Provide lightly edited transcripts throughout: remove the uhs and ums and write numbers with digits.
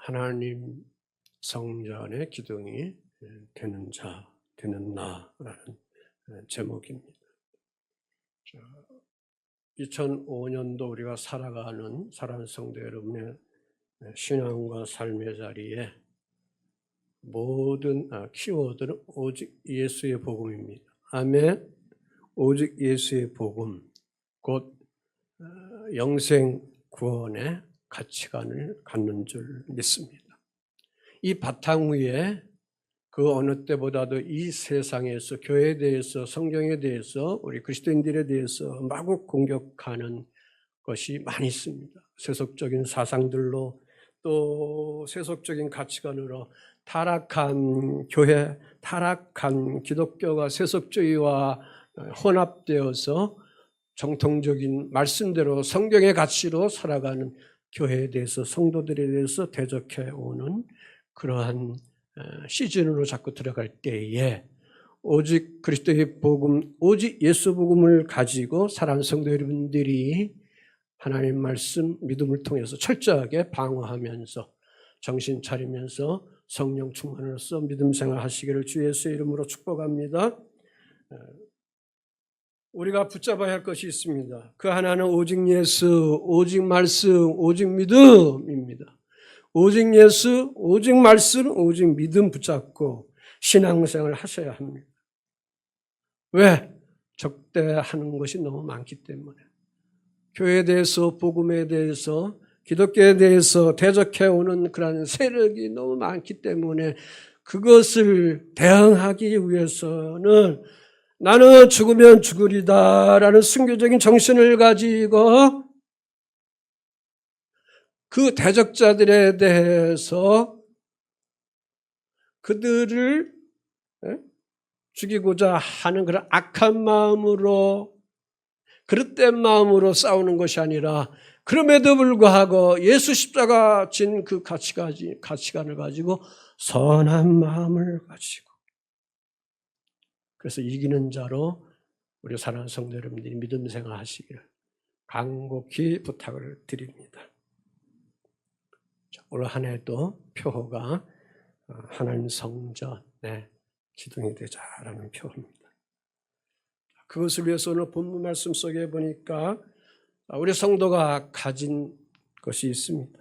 하나님 성전의 기둥이 되는 자, 되는 나라는 제목입니다. 2005년도 우리가 살아가는 사랑하는 성도 여러분의 신앙과 삶의 자리에 모든 키워드는 오직 예수의 복음입니다. 아멘. 오직 예수의 복음, 곧 영생 구원의 가치관을 갖는 줄 믿습니다. 이 바탕 위에 그 어느 때보다도 이 세상에서 교회에 대해서, 성경에 대해서, 우리 그리스도인들에 대해서 마구 공격하는 것이 많이 있습니다. 세속적인 사상들로, 또 세속적인 가치관으로 타락한 교회, 타락한 기독교가 세속주의와 혼합되어서 정통적인 말씀대로 성경의 가치로 살아가는 교회에 대해서, 성도들에 대해서 대적해오는 그러한 시즌으로 자꾸 들어갈 때에 오직 그리스도의 복음, 오직 예수 복음을 가지고 사랑하는 성도 여러분들이 하나님 말씀, 믿음을 통해서 철저하게 방어하면서 정신 차리면서 성령 충만으로서 믿음 생활하시기를 주 예수의 이름으로 축복합니다. 우리가 붙잡아야 할 것이 있습니다. 그 하나는 오직 예수, 오직 말씀, 오직 믿음입니다. 오직 예수, 오직 말씀, 오직 믿음 붙잡고 신앙생활을 하셔야 합니다. 왜? 적대하는 것이 너무 많기 때문에. 교회에 대해서, 복음에 대해서, 기독교에 대해서 대적해오는 그런 세력이 너무 많기 때문에 그것을 대응하기 위해서는 나는 죽으면 죽으리다라는 순교적인 정신을 가지고 그 대적자들에 대해서 그들을 죽이고자 하는 그런 악한 마음으로, 그릇된 마음으로 싸우는 것이 아니라, 그럼에도 불구하고 예수 십자가 진 그 가치관을 가지고 선한 마음을 가지고, 그래서 이기는 자로 우리 사랑하는 성도 여러분들이 믿음 생활하시기를 간곡히 부탁을 드립니다. 올 한 해도 표어가 하나님 성전의 기둥이 되자라는 표어입니다. 그것을 위해서 오늘 본문 말씀 속에 보니까 우리 성도가 가진 것이 있습니다.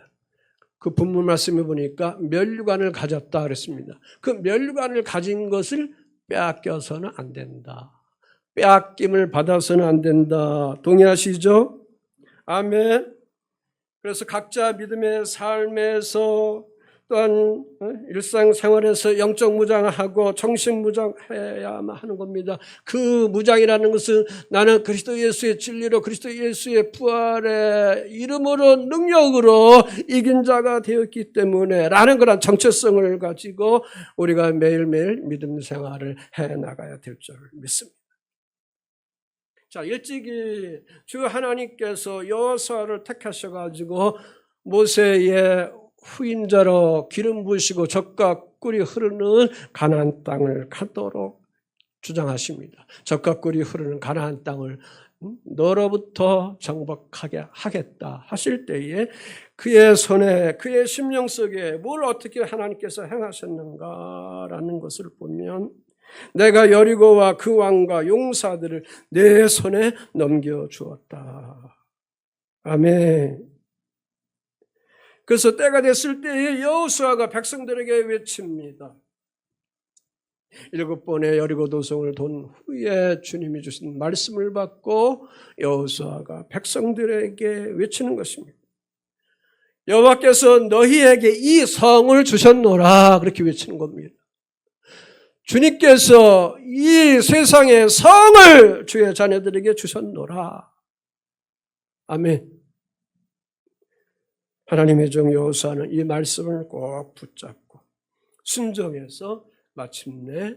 그 본문 말씀에 보니까 면류관을 가졌다 그랬습니다. 그 면류관을 가진 것을 빼앗겨서는 안 된다. 빼앗김을 받아서는 안 된다. 동의하시죠? 아멘. 그래서 각자 믿음의 삶에서 또한 일상생활에서 영적 무장하고 정신 무장해야만 하는 겁니다. 그 무장이라는 것은 나는 그리스도 예수의 진리로, 그리스도 예수의 부활의 이름으로, 능력으로 이긴 자가 되었기 때문에 라는 그런 정체성을 가지고 우리가 매일매일 믿음 생활을 해나가야 될 줄 믿습니다. 자, 일찍이 주 하나님께서 여호수아를 택하셔가지고 모세의 후임자로 기름 부으시고 젖과 꿀이 흐르는 가나안 땅을 가도록 주장하십니다. 젖과 꿀이 흐르는 가나안 땅을 너로부터 정복하게 하겠다 하실 때에 그의 손에, 그의 심령 속에 뭘 어떻게 하나님께서 행하셨는가라는 것을 보면 내가 여리고와 그 왕과 용사들을 내 손에 넘겨주었다. 아멘. 그래서 때가 됐을 때에 여호수아가 백성들에게 외칩니다. 7번의 여리고 도성을 돈 후에 주님이 주신 말씀을 받고 여호수아가 백성들에게 외치는 것입니다. 여호와께서 너희에게 이 성을 주셨노라, 그렇게 외치는 겁니다. 주님께서 이 세상의 성을 주의 자녀들에게 주셨노라. 아멘. 하나님의 종 여호수아는 이 말씀을 꼭 붙잡고 순종해서 마침내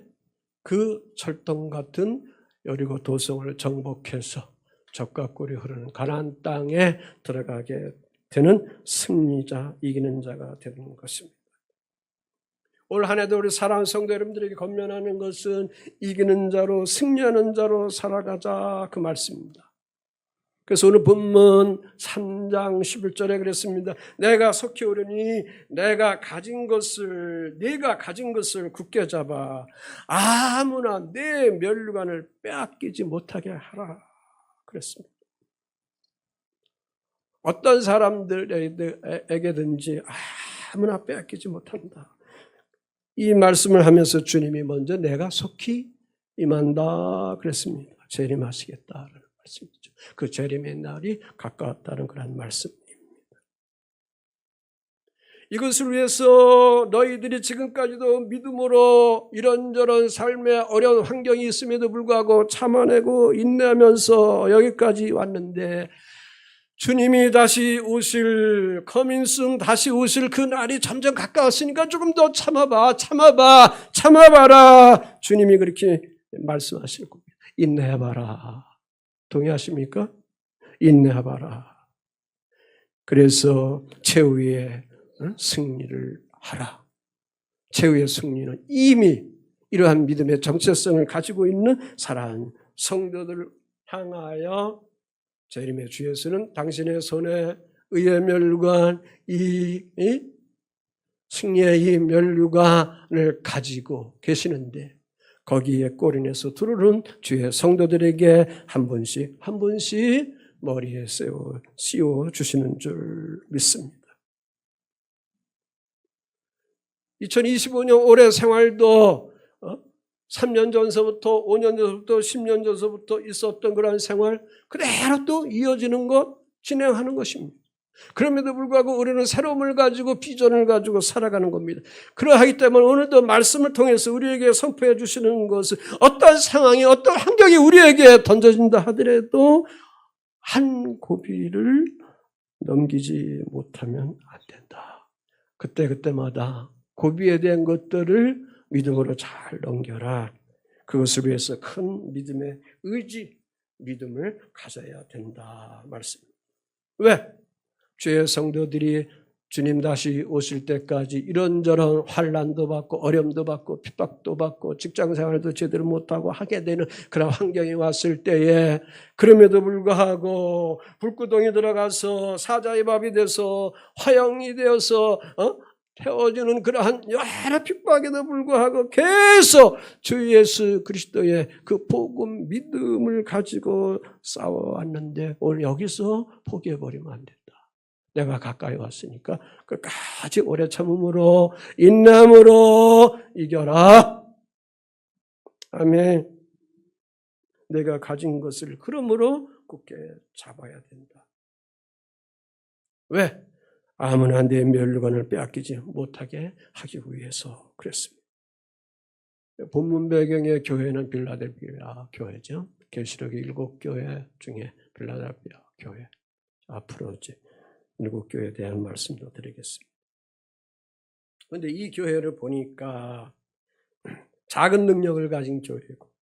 그 철동 같은 여리고 도성을 정복해서 젖과 꿀이 흐르는 가나안 땅에 들어가게 되는 승리자, 이기는 자가 되는 것입니다. 올 한 해도 우리 사랑하는 성도 여러분들에게 권면하는 것은 이기는 자로, 승리하는 자로 살아가자, 그 말씀입니다. 그래서 오늘 본문 3장 11절에 그랬습니다. 내가 속히 오르니 네가 가진 것을 굳게 잡아 아무나 내 면류관을 빼앗기지 못하게 하라 그랬습니다. 어떤 사람들에게든지 아무나 빼앗기지 못한다. 이 말씀을 하면서 주님이 먼저 내가 속히 임한다 그랬습니다. 재림하시겠다라는 말씀이죠. 그 재림의 날이 가까웠다는 그런 말씀입니다. 이것을 위해서 너희들이 지금까지도 믿음으로 이런저런 삶의 어려운 환경이 있음에도 불구하고 참아내고 인내하면서 여기까지 왔는데 주님이 다시 오실 커밍순 다시 오실 그 날이 점점 가까웠으니까 조금 더 참아봐라. 주님이 그렇게 말씀하실 겁니다. 인내해봐라. 동의하십니까? 인내해봐라. 그래서 최후의 승리를 하라. 최후의 승리는 이미 이러한 믿음의 정체성을 가지고 있는 사랑하는 성도들을 향하여 재림의 주에서는 당신의 손에 의의 면류관, 이 승리의 이 면류관을 가지고 계시는데 거기에 꼬리내서 두루른 주의 성도들에게 한 분씩 머리에 씌워 주시는 줄 믿습니다. 2025년 올해 생활도 3년 전서부터 5년 전서부터 10년 전서부터 있었던 그런 생활 그대로 또 이어지는 것, 진행하는 것입니다. 그럼에도 불구하고 우리는 새로움을 가지고 비전을 가지고 살아가는 겁니다. 그러하기 때문에 오늘도 말씀을 통해서 우리에게 선포해 주시는 것은 어떤 상황이 어떤 환경이 우리에게 던져진다 하더라도 한 고비를 넘기지 못하면 안 된다. 그때마다 고비에 대한 것들을 믿음으로 잘 넘겨라. 그것을 위해서 큰 믿음의 의지, 믿음을 가져야 된다 말씀입니다. 왜? 주의 성도들이 주님 다시 오실 때까지 이런저런 환난도 받고 어려움도 받고 핍박도 받고 직장생활도 제대로 못하고 하게 되는 그런 환경이 왔을 때에 그럼에도 불구하고 불구덩이 들어가서 사자의 밥이 돼서 화형이 되어서 태워지는 그러한 여러 핍박에도 불구하고 계속 주 예수 그리스도의 그 복음 믿음을 가지고 싸워왔는데 오늘 여기서 포기해버리면 안 된다. 내가 가까이 왔으니까 끝까지 오래 참음으로 인내함으로 이겨라. 아멘. 내가 가진 것을 그러므로 굳게 잡아야 된다. 왜? 아무나 내 면류관을 빼앗기지 못하게 하기 위해서 그랬습니다. 본문 배경의 교회는 빌라델피아 교회죠. 계시록의 7교회 중에 빌라델피아 교회. 앞으로 이제 7교회에 대한 말씀도 드리겠습니다. 그런데 이 교회를 보니까 작은 능력을 가진 교회고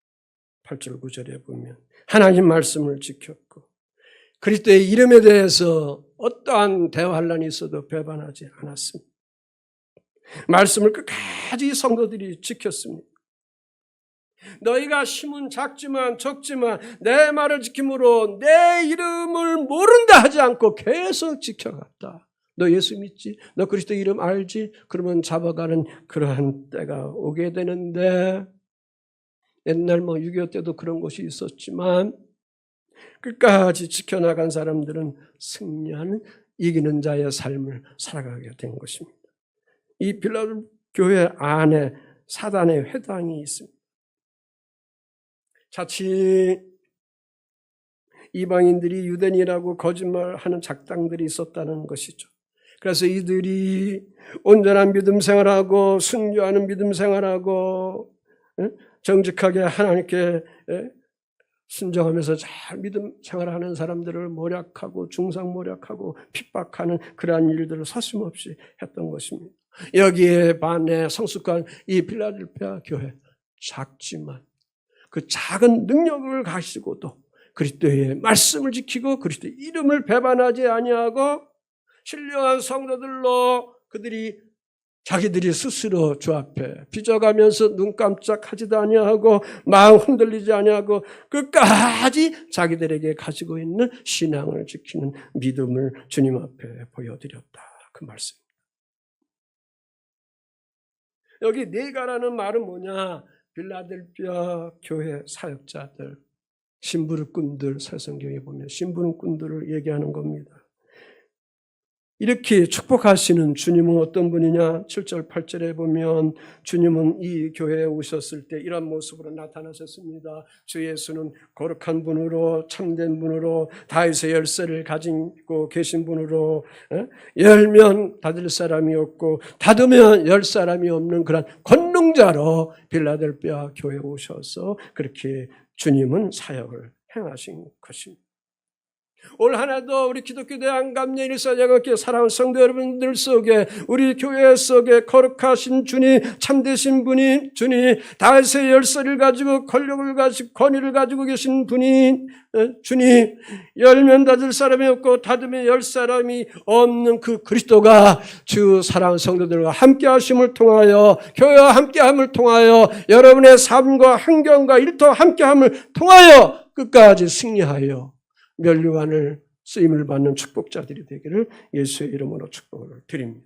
8절 9절에 보면 하나님 말씀을 지켰고 그리스도의 이름에 대해서 어떠한 대환란이 있어도 배반하지 않았습니다. 말씀을 끝까지 성도들이 지켰습니다. 너희가 힘은 작지만 적지만 내 말을 지킴으로 내 이름을 모른다 하지 않고 계속 지켜갔다. 너 예수 믿지? 너 그리스도 이름 알지? 그러면 잡아가는 그러한 때가 오게 되는데 옛날 6.25 때도 그런 것이 있었지만 끝까지 지켜나간 사람들은 승리하는 이기는 자의 삶을 살아가게 된 것입니다. 이 빌라델피아 교회 안에 사단의 회당이 있습니다. 자칫 이방인들이 유대인이라고 거짓말하는 작당들이 있었다는 것이죠. 그래서 이들이 온전한 믿음 생활하고 순교하는 믿음 생활하고 정직하게 하나님께 순종하면서 잘 믿음 생활하는 사람들을 모략하고 중상모략하고 핍박하는 그러한 일들을 서슴없이 했던 것입니다. 여기에 반해 성숙한 이 필라델피아 교회 작지만 그 작은 능력을 가지고도 그리스도의 말씀을 지키고 그리스도의 이름을 배반하지 아니하고 신령한 성도들로 그들이 자기들이 스스로 주 앞에 빚어가면서 눈 깜짝하지도 아니하고 마음 흔들리지 아니하고 끝까지 자기들에게 가지고 있는 신앙을 지키는 믿음을 주님 앞에 보여드렸다. 그 말씀. 여기 네가라는 말은 뭐냐? 빌라델피아 교회 사역자들, 심부름꾼들, 사성경에 보면 심부름꾼들을 얘기하는 겁니다. 이렇게 축복하시는 주님은 어떤 분이냐? 7절, 8절에 보면 주님은 이 교회에 오셨을 때 이런 모습으로 나타나셨습니다. 주 예수는 거룩한 분으로, 참된 분으로, 다윗의 열쇠를 가지고 계신 분으로, 열면 닫을 사람이 없고 닫으면 열 사람이 없는 그런 권능자로 빌라델피아 교회에 오셔서 그렇게 주님은 사역을 행하신 것입니다. 올 한 해도 우리 기독교 대한감례 일사장학교 사랑하는 성도 여러분들 속에 우리 교회 속에 거룩하신 주님, 참되신 분이 주님, 다윗의 열쇠를 가지고 권력을 가지고 권위를 가지고 계신 분이 주님, 열면 닫을 사람이 없고 닫으면 열 사람이 없는 그 그리스도가 주 사랑하는 성도들과 함께 하심을 통하여, 교회와 함께 함을 통하여, 여러분의 삶과 환경과 일터와 함께 함을 통하여 끝까지 승리하여 면류관을 쓰임을 받는 축복자들이 되기를 예수의 이름으로 축복을 드립니다.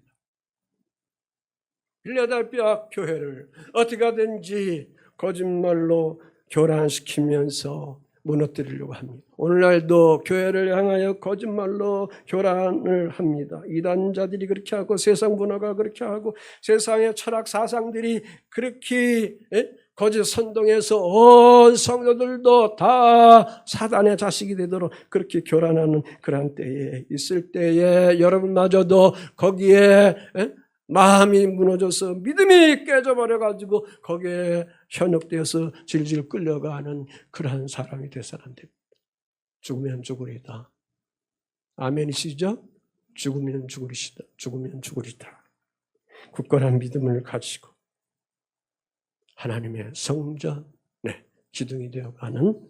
빌라델피아 교회를 어떻게 하든지 거짓말로 교란시키면서 무너뜨리려고 합니다. 오늘날도 교회를 향하여 거짓말로 교란을 합니다. 이단자들이 그렇게 하고 세상 문화가 그렇게 하고 세상의 철학 사상들이 그렇게 거짓 선동해서 온 성도들도 다 사단의 자식이 되도록 그렇게 교란하는 그런 때에 있을 때에 여러분마저도 거기에 마음이 무너져서 믿음이 깨져버려가지고 거기에 현혹되어서 질질 끌려가는 그러한 사람이 되어서는 안 됩니다. 죽으면 죽으리다. 아멘이시죠? 죽으면 죽으리시다. 죽으면 죽으리다. 굳건한 믿음을 가지고 하나님의 성전의 기둥이 되어가는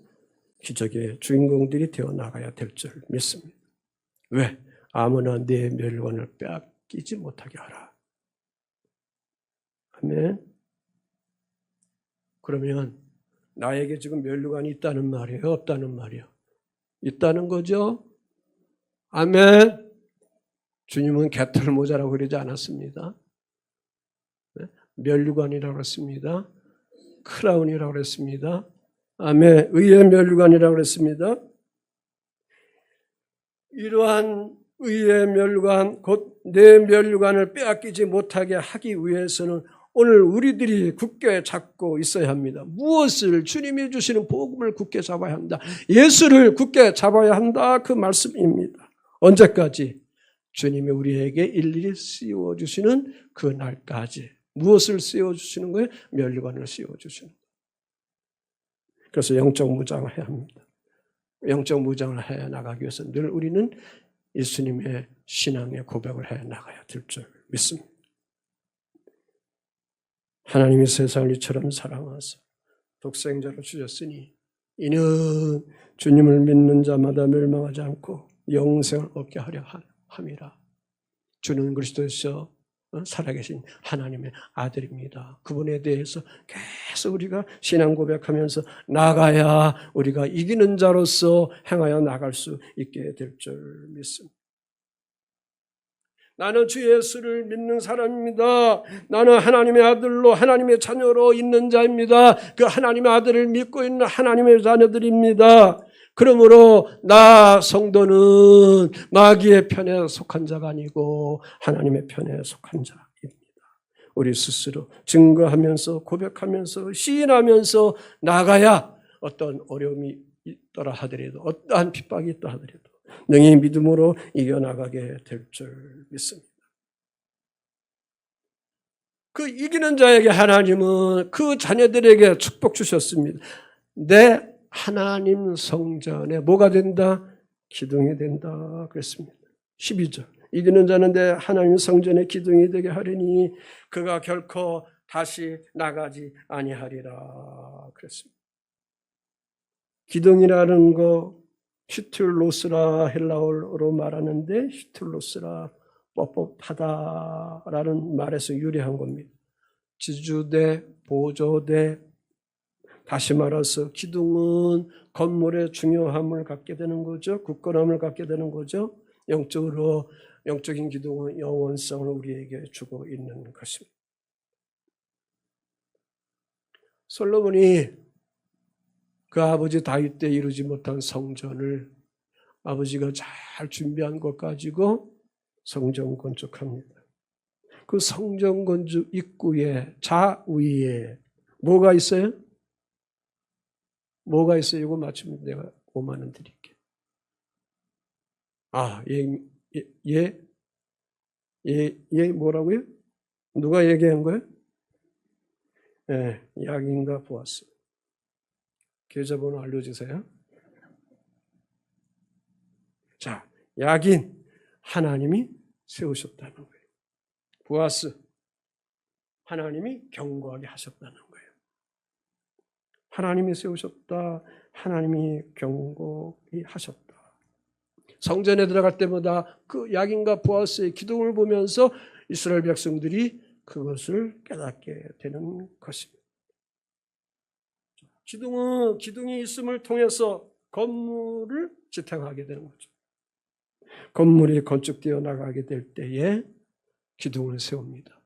기적의 주인공들이 되어나가야 될 줄 믿습니다. 왜? 아무나 내 멸관을 빼앗기지 못하게 하라. 아멘. 그러면 나에게 지금 멸관이 있다는 말이에요? 없다는 말이에요? 있다는 거죠? 아멘. 주님은 개털 모자라고 그러지 않았습니다. 멸관이라고 했습니다. 크라운이라고 했습니다. 아멘. 의의 멸관이라고 했습니다. 이러한 의의 멸관, 곧 내 멸관을 빼앗기지 못하게 하기 위해서는 오늘 우리들이 굳게 잡고 있어야 합니다. 무엇을? 주님이 주시는 복음을 굳게 잡아야 한다. 예수를 굳게 잡아야 한다. 그 말씀입니다. 언제까지? 주님이 우리에게 일일이 씌워주시는 그 날까지. 무엇을 씌워주시는 거예요? 멸관을 씌워주시는 거예요. 그래서 영적 무장을 해야 합니다. 영적 무장을 해 나가기 위해서 늘 우리는 예수님의 신앙의 고백을 해 나가야 될 줄 믿습니다. 하나님이 세상을 이처럼 사랑하사 독생자로 주셨으니 이는 주님을 믿는 자마다 멸망하지 않고 영생을 얻게 하려 함이라. 주는 그리스도에서 살아계신 하나님의 아들입니다. 그분에 대해서 계속 우리가 신앙 고백하면서 나가야 우리가 이기는 자로서 행하여 나갈 수 있게 될 줄 믿습니다. 나는 주 예수를 믿는 사람입니다. 나는 하나님의 아들로 하나님의 자녀로 있는 자입니다. 그 하나님의 아들을 믿고 있는 하나님의 자녀들입니다. 그러므로 나 성도는 마귀의 편에 속한 자가 아니고 하나님의 편에 속한 자입니다. 우리 스스로 증거하면서 고백하면서 시인하면서 나가야 어떤 어려움이 있더라 하더라도 어떠한 핍박이 있다 하더라도 능히 믿음으로 이겨나가게 될 줄 믿습니다. 그 이기는 자에게 하나님은 그 자녀들에게 축복 주셨습니다. 내 하나님 성전에 뭐가 된다? 기둥이 된다 그랬습니다. 12절. 이기는 자는 내 하나님 성전의 기둥이 되게 하리니 그가 결코 다시 나가지 아니하리라 그랬습니다. 기둥이라는 거 슈틀로스라 헬라어로 말하는데 슈틀로스라 뻣뻣하다라는 말에서 유래한 겁니다. 지주대, 보조대, 다시 말해서 기둥은 건물의 중요함을 갖게 되는 거죠. 굳건함을 갖게 되는 거죠. 영적으로, 영적인 기둥은 영원성을 우리에게 주고 있는 것입니다. 솔로몬이 그 아버지 다윗 때 이루지 못한 성전을 아버지가 잘 준비한 것 가지고 성전 건축합니다. 그 성전 건축 입구에 좌위에 뭐가 있어요? 뭐가 있어요? 이거 맞추면 내가 5만 원 드릴게. 얘 뭐라고요? 누가 얘기한 거예요? 야긴과 보아스. 계좌번호 알려주세요. 자, 야긴 하나님이 세우셨다는 거예요. 보아스 하나님이 견고하게 하셨다는 거예요. 하나님이 세우셨다. 하나님이 견고히 하셨다. 성전에 들어갈 때마다 그 야긴과 보아스의 기둥을 보면서 이스라엘 백성들이 그것을 깨닫게 되는 것입니다. 기둥이 있음을 통해서 건물을 지탱하게 되는 거죠. 건물이 건축되어 나가게 될 때에 기둥을 세웁니다.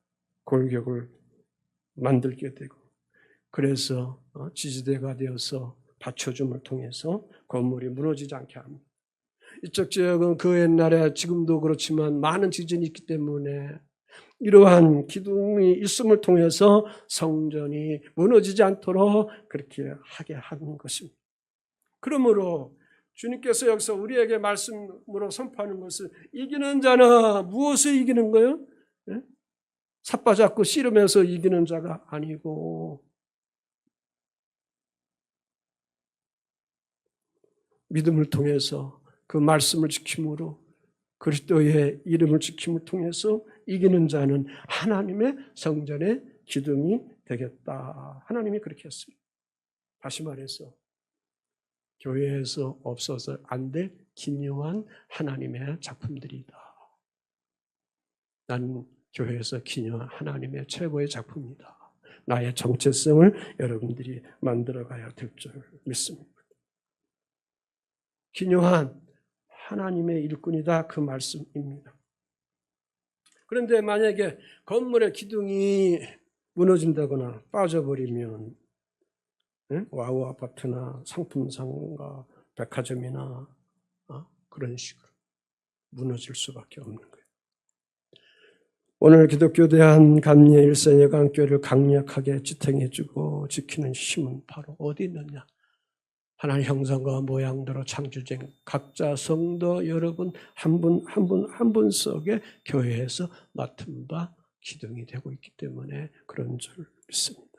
골격을 만들게 되고, 그래서 지지대가 되어서 받쳐줌을 통해서 건물이 무너지지 않게 합니다. 이쪽 지역은 그 옛날에 지금도 그렇지만 많은 지진이 있기 때문에 이러한 기둥이 있음을 통해서 성전이 무너지지 않도록 그렇게 하게 하는 것입니다. 그러므로 주님께서 여기서 우리에게 말씀으로 선포하는 것은 이기는 자는 무엇을 이기는 거예요? 삿바잡고 씨름해서 이기는 자가 아니고 믿음을 통해서 그 말씀을 지킴으로 그리스도의 이름을 지킴을 통해서 이기는 자는 하나님의 성전의 기둥이 되겠다. 하나님이 그렇게 했습니다. 다시 말해서 교회에서 없어서 안 될 기묘한 하나님의 작품들이다. 나는 교회에서 기묘한 하나님의 최고의 작품이다. 나의 정체성을 여러분들이 만들어가야 될 줄 믿습니다. 기묘한 하나님의 일꾼이다, 그 말씀입니다. 그런데 만약에 건물의 기둥이 무너진다거나 빠져버리면 와우 아파트나 상품상가 백화점이나 그런 식으로 무너질 수밖에 없는 거예요. 오늘 기독교 대한감리의 일선예강교회를 강력하게 지탱해주고 지키는 힘은 바로 어디 있느냐? 하나님 형상과 모양대로 창조된 각자 성도 여러분 한 분 속에 교회에서 맡은 바 기둥이 되고 있기 때문에 그런 줄 믿습니다.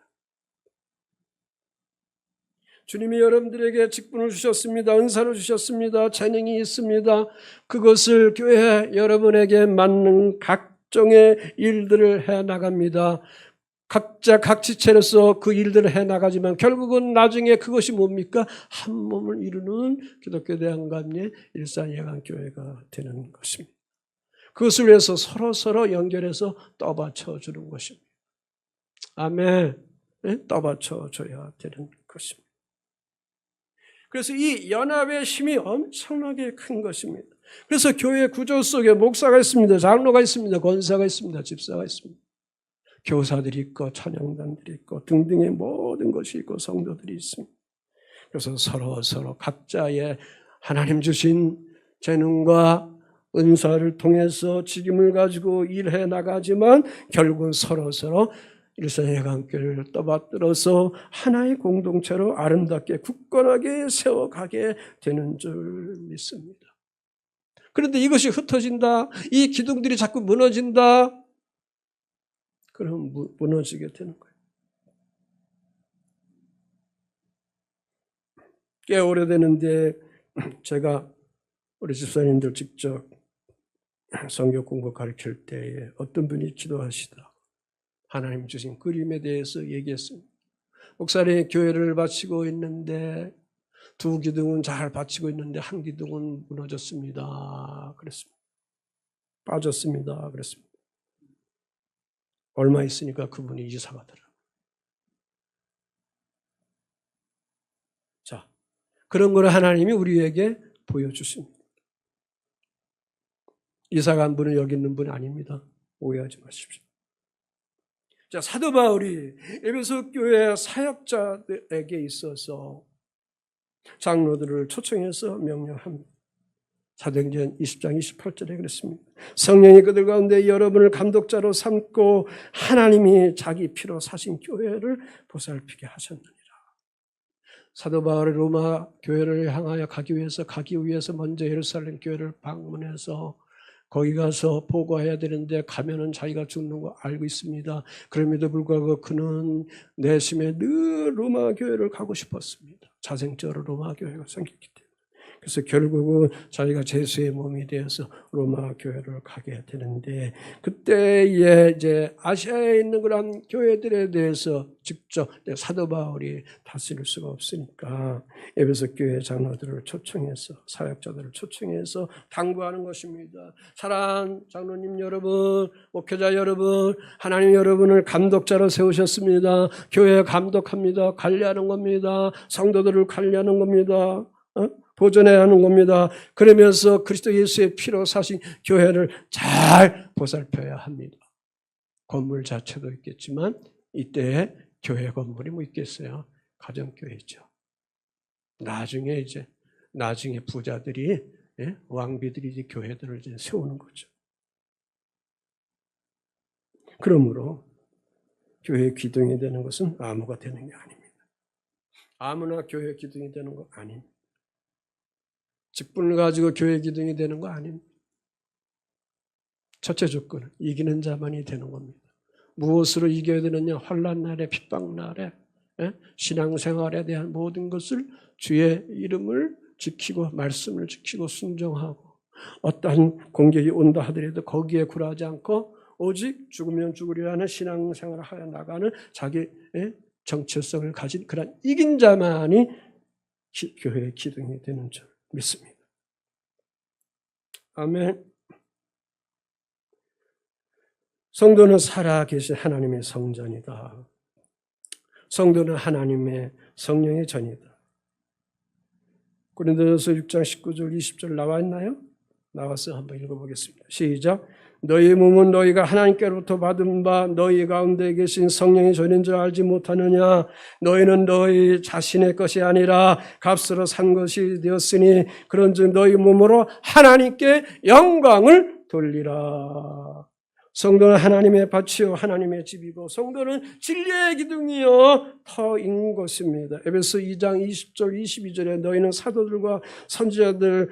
주님이 여러분들에게 직분을 주셨습니다. 은사를 주셨습니다. 재능이 있습니다. 그것을 교회 여러분에게 맞는 각종의 일들을 해나갑니다. 각자 각 지체로서 그 일들을 해나가지만 결국은 나중에 그것이 뭡니까? 한 몸을 이루는 기독교 대한감리의 일산예강교회가 되는 것입니다. 그것을 위해서 서로 연결해서 떠받쳐주는 것입니다. 아멘. 떠받쳐줘야 되는 것입니다. 그래서 이 연합의 힘이 엄청나게 큰 것입니다. 그래서 교회 구조 속에 목사가 있습니다. 장로가 있습니다. 권사가 있습니다. 집사가 있습니다. 교사들이 있고 찬양단들이 있고 등등의 모든 것이 있고 성도들이 있습니다. 그래서 서로 각자의 하나님 주신 재능과 은사를 통해서 직임을 가지고 일해 나가지만 결국은 서로 일산예강교회를 떠받들어서 하나의 공동체로 아름답게 굳건하게 세워가게 되는 줄 믿습니다. 그런데 이것이 흩어진다, 이 기둥들이 자꾸 무너진다, 그럼 무너지게 되는 거예요. 꽤 오래되는데 제가 우리 집사님들 직접 성경 공부 가르칠 때에 어떤 분이 기도하시다 하나님 주신 그림에 대해서 얘기했습니다. 목사님 교회를 바치고 있는데 두 기둥은 잘 바치고 있는데 한 기둥은 무너졌습니다. 그랬습니다. 빠졌습니다. 그랬습니다. 얼마 있으니까 그분이 이사 가더라고요. 자, 그런 걸 하나님이 우리에게 보여주십니다. 이사 간 분은 여기 있는 분이 아닙니다. 오해하지 마십시오. 자, 사도 바울이 에베소 교회 사역자들에게 있어서 장로들을 초청해서 명령합니다. 사도행전 20장 28절에 그랬습니다. 성령이 그들 가운데 여러분을 감독자로 삼고 하나님이 자기 피로 사신 교회를 보살피게 하셨느니라. 사도 바울이 로마 교회를 향하여 가기 위해서 먼저 예루살렘 교회를 방문해서 거기 가서 보고해야 되는데 가면은 자기가 죽는 거 알고 있습니다. 그럼에도 불구하고 그는 내심에 늘 로마 교회를 가고 싶었습니다. 자생적으로 로마 교회가 생겼기 때문에. 그래서 결국은 자기가 제수의 몸이 되어서 로마 교회를 가게 되는데, 그때에 이제 아시아에 있는 그런 교회들에 대해서 직접 사도 바울이 다스릴 수가 없으니까 에베소 교회 장로들을 초청해서, 사역자들을 초청해서 당부하는 것입니다. 사랑하는 장로님 여러분, 목회자 여러분, 하나님 여러분을 감독자로 세우셨습니다. 교회 감독합니다. 관리하는 겁니다. 성도들을 관리하는 겁니다. 보존해야 하는 겁니다. 그러면서 그리스도 예수의 피로 사신 교회를 잘 보살펴야 합니다. 건물 자체도 있겠지만 이때 교회 건물이 뭐 있겠어요? 가정교회죠. 나중에 부자들이, 왕비들이 이제 교회들을 이제 세우는 거죠. 그러므로 교회 기둥이 되는 것은 아무가 되는 게 아닙니다. 아무나 교회 기둥이 되는 거 아닙니다. 직분을 가지고 교회 기둥이 되는 거 아닙니다. 첫째 조건은 이기는 자만이 되는 겁니다. 무엇으로 이겨야 되느냐? 환난 날에, 핍박 날에, 신앙생활에 대한 모든 것을 주의 이름을 지키고 말씀을 지키고 순종하고, 어떠한 공격이 온다 하더라도 거기에 굴하지 않고 오직 죽으면 죽으려 하는 신앙생활을 하여 나가는 자기의 정체성을 가진 그런 이긴 자만이 교회의 기둥이 되는 줄 믿습니다. 아멘. 성도는 살아계신 하나님의 성전이다. 성도는 하나님의 성령의 전이다. 고린도전서 6장 19절 20절 나와 있나요? 나와서 한번 읽어보겠습니다. 시작. 너희 몸은 너희가 하나님께로부터 받은 바 너희 가운데 계신 성령의 전인 줄 알지 못하느냐? 너희는 너희 자신의 것이 아니라 값으로 산 것이 되었으니 그런즉 너희 몸으로 하나님께 영광을 돌리라. 성도는 하나님의 밭이요 하나님의 집이고 성도는 진리의 기둥이요 터인 것입니다. 에베소 2장 20절 22절에 너희는 사도들과 선지자들의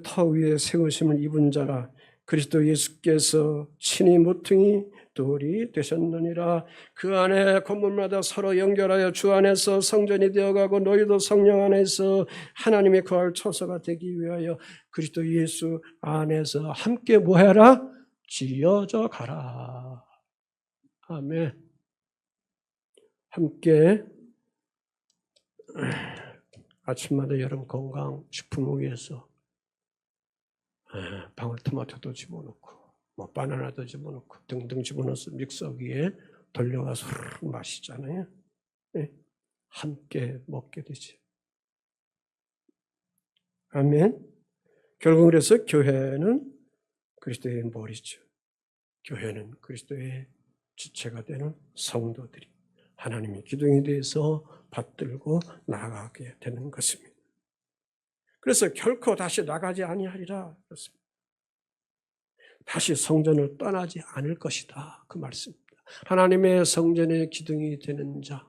터 위에 세우심을 입은 자라. 그리스도 예수께서 친히 모퉁이 돌이 되셨느니라. 그 안에 건물마다 서로 연결하여 주 안에서 성전이 되어가고 너희도 성령 안에서 하나님의 거할 처소가 되기 위하여 그리스도 예수 안에서 함께 뭐해라? 지어져 가라. 아멘. 함께 아침마다 여러분 건강식품을 위해서 방울토마토도 집어넣고 뭐 바나나도 집어넣고 등등 집어넣어서 믹서기에 돌려가서 마시잖아요. 네. 함께 먹게 되지. 아멘. 결국 그래서 교회는 그리스도의 머리죠. 교회는 그리스도의 지체가 되는 성도들이 하나님의 기둥에 대해서 받들고 나아가게 되는 것입니다. 그래서 결코 다시 나가지 아니하리라 그렇습니다. 다시 성전을 떠나지 않을 것이다 그 말씀입니다. 하나님의 성전의 기둥이 되는 자,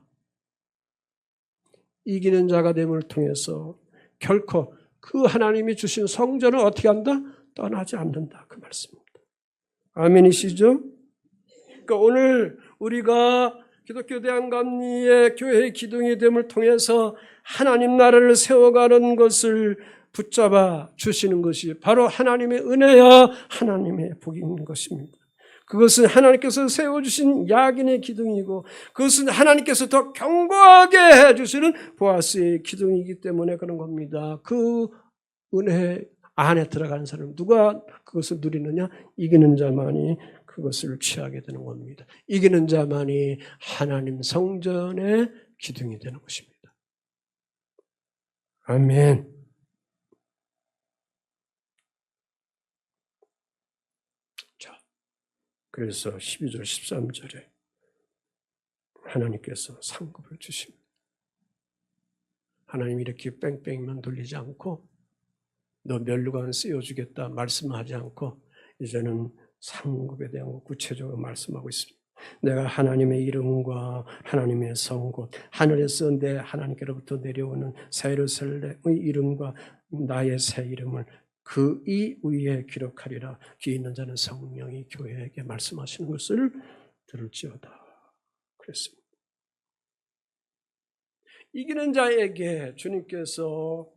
이기는 자가 됨을 통해서 결코 그 하나님이 주신 성전을 어떻게 한다? 떠나지 않는다 그 말씀입니다. 아멘이시죠? 그러니까 오늘 우리가 기독교 대한감리의 교회의 기둥이 됨을 통해서 하나님 나라를 세워가는 것을 붙잡아 주시는 것이 바로 하나님의 은혜야 하나님의 복인 것입니다. 그것은 하나님께서 세워주신 야긴의 기둥이고 그것은 하나님께서 더 견고하게 해주시는 보아스의 기둥이기 때문에 그런 겁니다. 그 은혜 안에 들어가는 사람, 누가 그것을 누리느냐? 이기는 자만이 그것을 취하게 되는 겁니다. 이기는 자만이 하나님 성전의 기둥이 되는 것입니다. 아멘. 자, 그래서 12절 13절에 하나님께서 상급을 주십니다. 하나님이 이렇게 뺑뺑이만 돌리지 않고 너 멸류관 씌워주겠다 말씀하지 않고 이제는 상급에 대한 구체적으로 말씀하고 있습니다. 내가 하나님의 이름과 하나님의 성 곧 하늘에서 내 하나님께로부터 내려오는 새 예루살렘의 이름과 나의 새 이름을 그 이 위에 기록하리라. 귀 있는 자는 성령이 교회에게 말씀하시는 것을 들을지어다. 그랬습니다. 이기는 자에게 주님께서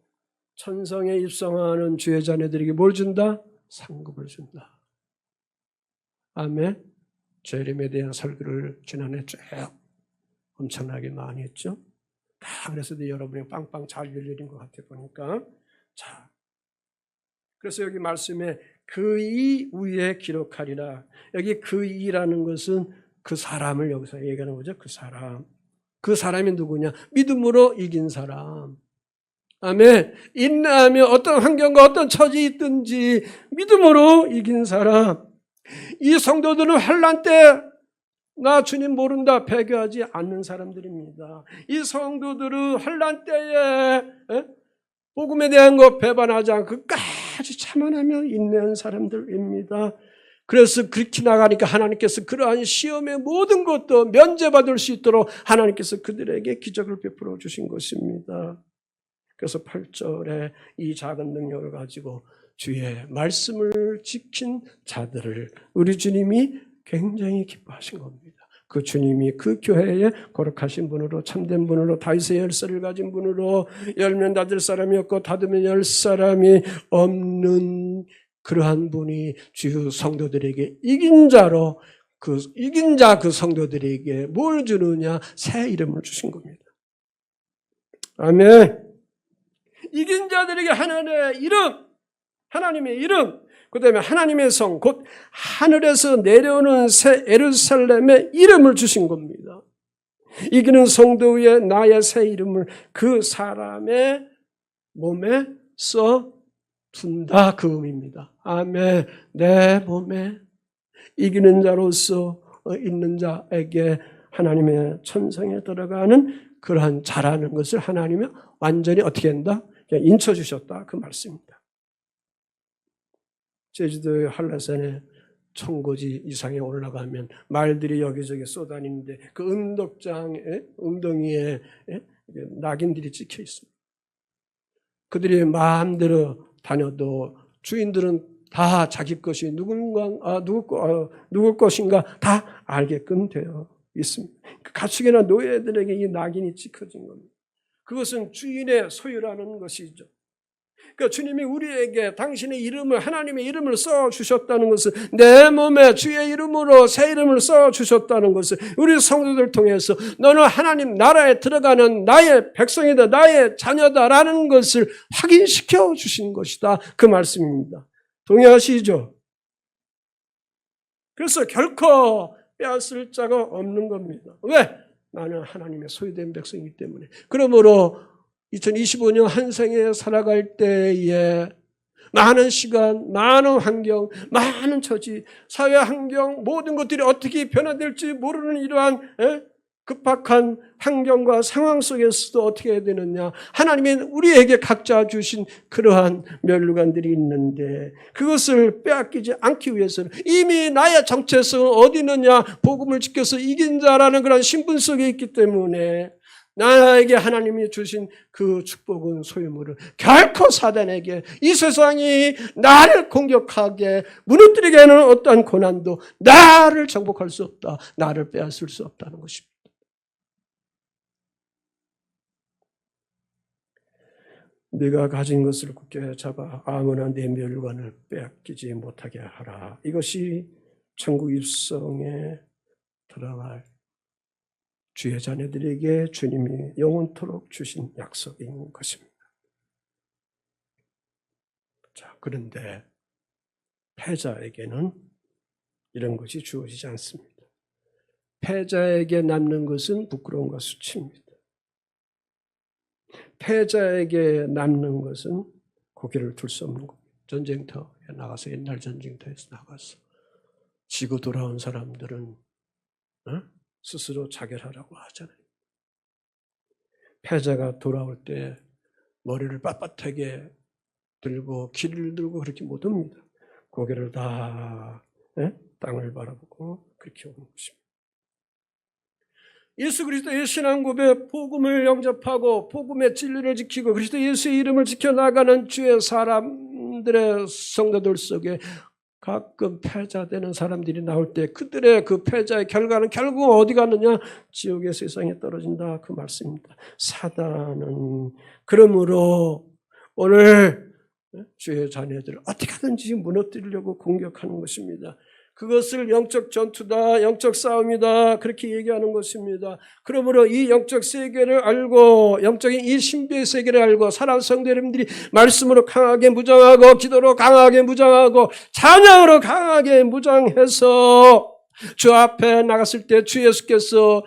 천성에 입성하는 주의 자녀들에게 뭘 준다? 상급을 준다. 아멘. 재림에 대한 설교를 지난해 쭉 엄청나게 많이 했죠. 다 그래서 여러분이 빵빵 잘 열리는 것 같아 보니까. 자, 그래서 여기 말씀에 그 이 위에 기록하리라. 여기 그 이라는 것은 그 사람을 여기서 얘기하는 거죠. 그 사람. 그 사람이 누구냐? 믿음으로 이긴 사람. 아멘. 인내하며 어떤 환경과 어떤 처지에 있든지 믿음으로 이긴 사람. 이 성도들은 환난 때 나 주님 모른다 배교하지 않는 사람들입니다. 이 성도들은 환난 때에 복음에 대한 것 배반하지 않고 끝까지 참아내며 인내한 사람들입니다. 그래서 그렇게 나가니까 하나님께서 그러한 시험의 모든 것도 면제받을 수 있도록 하나님께서 그들에게 기적을 베풀어 주신 것입니다. 그래서 8절에 이 작은 능력을 가지고 주의 말씀을 지킨 자들을 우리 주님이 굉장히 기뻐하신 겁니다. 그 주님이 그 교회에 거룩하신 분으로 참된 분으로 다윗의 열쇠를 가진 분으로 열면 닫을 사람이 없고 닫으면 열 사람이 없는 그러한 분이 주 성도들에게 이긴 자로 그 이긴 자 그 성도들에게 뭘 주느냐? 새 이름을 주신 겁니다. 아멘. 이긴 자들에게 하나님의 이름, 그 다음에 하나님의 성, 곧 하늘에서 내려오는 새 예루살렘의 이름을 주신 겁니다. 이기는 성도 위에 나의 새 이름을 그 사람의 몸에 써둔다. 그 의미입니다. 아멘. 내 몸에 이기는 자로서 있는 자에게 하나님의 천성에 들어가는 그러한 자라는 것을 하나님이 완전히 어떻게 한다? 인쳐주셨다. 그 말씀입니다. 제주도의 한라산에 청고지 이상에 올라가면 말들이 여기저기 쏘다니는데 그 웅덩이에 낙인들이 찍혀 있습니다. 그들이 마음대로 다녀도 주인들은 다 자기 것이 누구 것인가 다 알게끔 되어 있습니다. 그 가축이나 노예들에게 이 낙인이 찍혀진 겁니다. 그것은 주인의 소유라는 것이죠. 그러니까 주님이 우리에게 당신의 이름을 하나님의 이름을 써주셨다는 것은 내 몸에 주의 이름으로 새 이름을 써주셨다는 것을 우리 성도들 통해서 너는 하나님 나라에 들어가는 나의 백성이다 나의 자녀다라는 것을 확인시켜 주신 것이다. 그 말씀입니다. 동의하시죠? 그래서 결코 빼앗을 자가 없는 겁니다. 왜? 나는 하나님의 소유된 백성이기 때문에. 그러므로 2025년 한 생에 살아갈 때에 많은 시간, 많은 환경, 많은 처지, 사회 환경 모든 것들이 어떻게 변화될지 모르는 이러한 급박한 환경과 상황 속에서도 어떻게 해야 되느냐. 하나님이 우리에게 각자 주신 그러한 멸류관들이 있는데 그것을 빼앗기지 않기 위해서는 이미 나의 정체성은 어디 있느냐. 복음을 지켜서 이긴 자라는 그런 신분 속에 있기 때문에 나에게 하나님이 주신 그 축복은 소유물을 결코 사단에게 이 세상이 나를 공격하게 무너뜨리게 하는 어떠한 고난도 나를 정복할 수 없다. 나를 빼앗을 수 없다는 것입니다. 네가 가진 것을 굳게 잡아 아무나 내 멸관을 빼앗기지 못하게 하라. 이것이 천국 입성에 들어갈 주의 자녀들에게 주님이 영원토록 주신 약속인 것입니다. 자, 그런데 패자에게는 이런 것이 주어지지 않습니다. 패자에게 남는 것은 부끄러움과 수치입니다. 패자에게 남는 것은 고개를 들 수 없는 겁니다. 전쟁터에 나가서 옛날 전쟁터에서 나가서 지고 돌아온 사람들은 스스로 자결하라고 하잖아요. 패자가 돌아올 때 머리를 빳빳하게 들고 길을 들고 그렇게 못 옵니다. 고개를 다 땅을 바라보고 그렇게 오는 것입니다. 예수 그리스도의 신앙 고백, 복음을 영접하고 복음의 진리를 지키고 그리스도 예수의 이름을 지켜나가는 주의 사람들의 성도들 속에 가끔 패자되는 사람들이 나올 때 그들의 그 패자의 결과는 결국 어디 가느냐? 지옥의 세상에 떨어진다 그 말씀입니다. 사단은 그러므로 오늘 주의 자녀들을 어떻게 하든지 무너뜨리려고 공격하는 것입니다. 그것을 영적 전투다, 영적 싸움이다 그렇게 얘기하는 것입니다. 그러므로 이 영적 세계를 알고 영적인 이 신비의 세계를 알고 사랑하는 성도 여러분들이 말씀으로 강하게 무장하고 기도로 강하게 무장하고 찬양으로 강하게 무장해서 주 앞에 나갔을 때 주 예수께서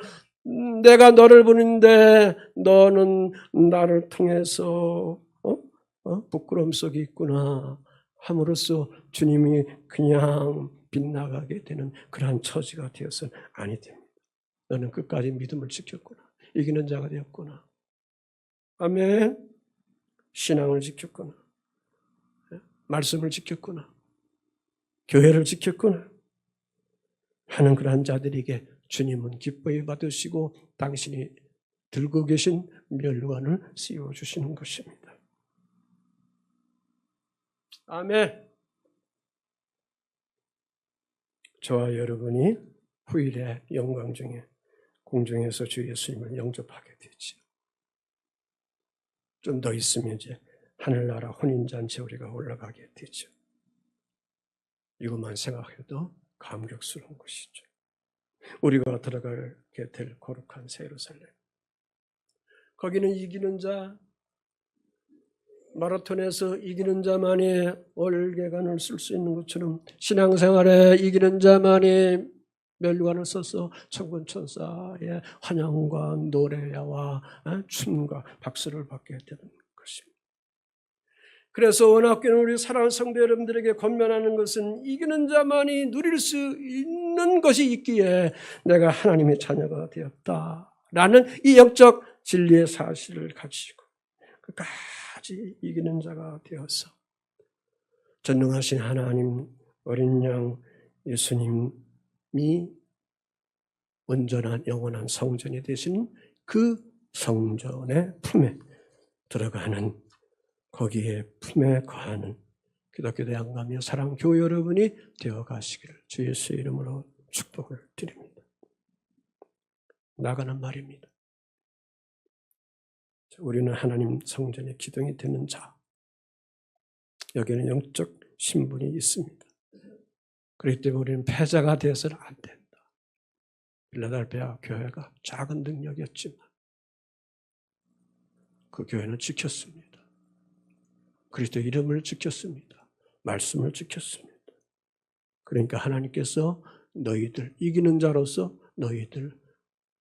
내가 너를 부르는데 너는 나를 통해서 부끄러움 속에 있구나 함으로써 주님이 그냥 빗나가게 되는 그러한 처지가 되어서는 아니 됩니다. 너는 끝까지 믿음을 지켰구나. 이기는 자가 되었구나. 아멘. 신앙을 지켰구나. 말씀을 지켰구나. 교회를 지켰구나. 하는 그러한 자들에게 주님은 기뻐히 받으시고 당신이 들고 계신 멸관을 씌워주시는 것입니다. 아멘. 저와 여러분이 후일의 영광 중에 공중에서 주 예수님을 영접하게 되죠. 좀 더 있으면 이제 하늘나라 혼인잔치에 우리가 올라가게 되죠. 이것만 생각해도 감격스러운 것이죠. 우리가 들어가게 될 거룩한 새 예루살렘. 거기는 이기는 자, 마라톤에서 이기는 자만이 월계관을 쓸 수 있는 것처럼 신앙생활에 이기는 자만이 멸관을 써서 천군천사의 환영과 노래와 춤과 박수를 받게 되는 것입니다. 그래서 원학교는 우리 사랑하는 성도 여러분들에게 권면하는 것은 이기는 자만이 누릴 수 있는 것이 있기에 내가 하나님의 자녀가 되었다라는 이 영적 진리의 사실을 가지고 끝까지 이기는 자가 되어서 전능하신 하나님 어린 양 예수님이 온전한 영원한 성전이 되신 그 성전의 품에 들어가는 거기에 품에 거하는 기독교 대한감리교 사랑교회 여러분이 되어 가시기를 주 예수의 이름으로 축복을 드립니다. 나가는 말입니다. 우리는 하나님 성전의 기둥이 되는 자. 여기에는 영적 신분이 있습니다. 그렇기 때문에 우리는 패자가 되어서는 안 된다. 필라델피아 교회가 작은 능력이었지만 그 교회는 지켰습니다. 그리스도 이름을 지켰습니다. 말씀을 지켰습니다. 그러니까 하나님께서 너희들 이기는 자로서 너희들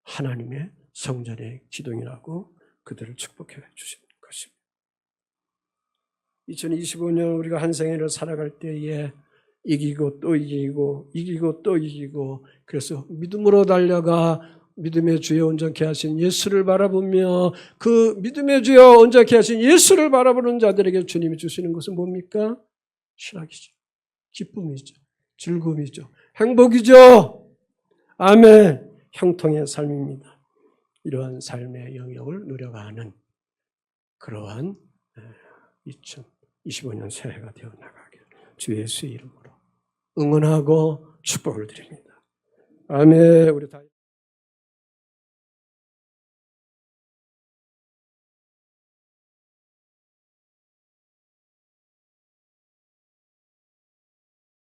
하나님의 성전의 기둥이라고 그들을 축복해 주시는 것입니다. 2025년 우리가 한 생애를 살아갈 때에 이기고 또 이기고 이기고 또 이기고 그래서 믿음으로 달려가 믿음의 주여 온전케 하신 예수를 바라보며 그 믿음의 주여 온전케 하신 예수를 바라보는 자들에게 주님이 주시는 것은 뭡니까? 신학이죠. 기쁨이죠. 즐거움이죠. 행복이죠. 아멘. 형통의 삶입니다. 이러한 삶의 영역을 누려가는 그러한 2025년 새해가 되어 나가기를 주 예수의 이름으로 응원하고 축복을 드립니다. 아멘. 우리 다